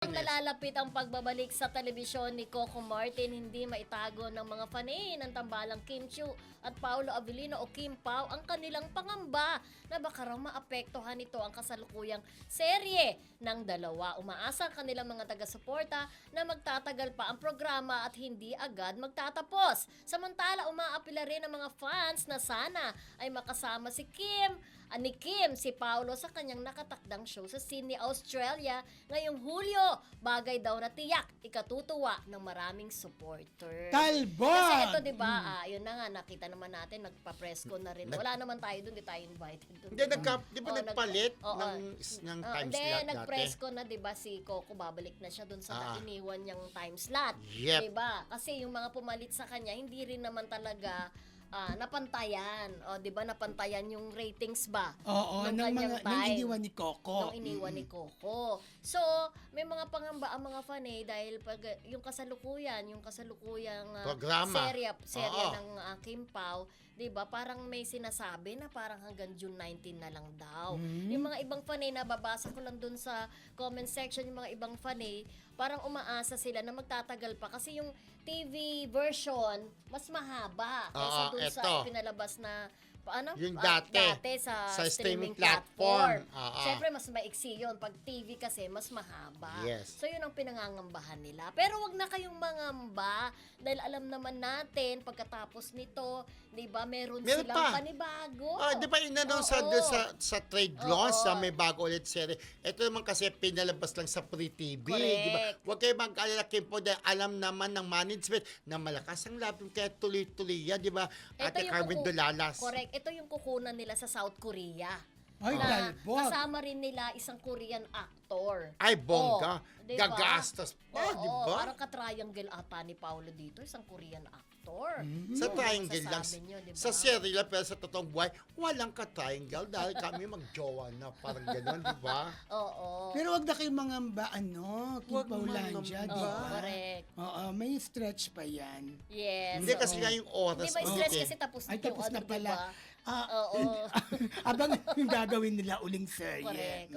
Ang nalalapit ang pagbabalik sa telebisyon ni Coco Martin, hindi maitago ng mga fanay ng tambalang Kim Chiu at Paolo Avellino o Kim Pao ang kanilang pangamba na baka raw maapektuhan nito ang kasalukuyang serye ng dalawa. Umaasa ang kanilang mga taga-suporta na magtatagal pa ang programa at hindi agad magtatapos. Samantala, umaapila rin ang mga fans na sana ay makasama si Kim, si Paolo sa kanyang nakatakdang show sa Sydney, Australia ngayong Hulyo. Bagay daw na tiyak ikatutuwa ng maraming supporter. Talbot! Kasi ito, di ba, yun na nga, nakita naman natin, nagpa-press ko na rin. Wala naman tayo doon, di tayo invited doon. Hindi, di ba nagpalit ng time Hindi, slot nag-press dati? ko na, di ba, si Coco, babalik na siya doon sa iniwan niyang time slot. Yep. Di ba? Kasi yung mga pumalit sa kanya, hindi rin naman talaga napantayan. O, di ba, napantayan yung ratings ba? Oo, Nung kanyang nung time. iniwan ni Coco. Nung iniwan ni Coco. So, may mga pangamba ang mga fan dahil pag yung kasalukuyang Programa. serye Oo. ng Kim Pao, 'di ba? Parang may sinasabi na parang hanggang June 19 na lang daw. Yung mga ibang fan nababasa ko lang dun sa comment section, yung mga ibang fan parang umaasa sila na magtatagal pa kasi yung TV version mas mahaba kaysa dun sa eto. pinalabas na Yung dati, sa sa streaming streaming platform. platform. Siyempre, mas maiksi yun. Pag TV kasi, mas mahaba. Yes. So, yun ang pinangangambahan nila. Pero wag na kayong mangamba dahil alam naman natin, pagkatapos nito, di ba, meron Meron silang pa. panibago. Di ba inanong sa trade launch na may bago ulit serye. Ito naman kasi pinalabas lang sa free TV. Correct. Di ba? Huwag kayo mag-alala, Kim po, dahil alam naman ng management na malakas ang laban kaya tuloy-tuloy yan, di ba? Ate Carmen Dolalas. Correct. Ito yung kukunan nila sa South Korea. Ay, na Talbot. kasama rin nila isang Korean actor. Ay, bongga. Diba? Gagastos pa, Oo, di ba? Parang ka-triangle ata ni Paolo dito, isang Korean actor. Sa triangle lang. Masasabi nyo, diba? Sa serye lang, pero sa totoong buhay, walang ka-triangle dahil kami mag-jowa na. Parang gano'n, di ba? Oo. Pero wag na kayong mangamba, Wag Paulandia, mangamba. di ba? Correct. Oo, may stretch pa yan. Yes. Hindi oo. kasi nga yung oras. Di ba stress ulit kasi tapos Ay, na yung tapos na ano, pala. diba? Oo. Abang yung gagawin nila uling serye. Correct.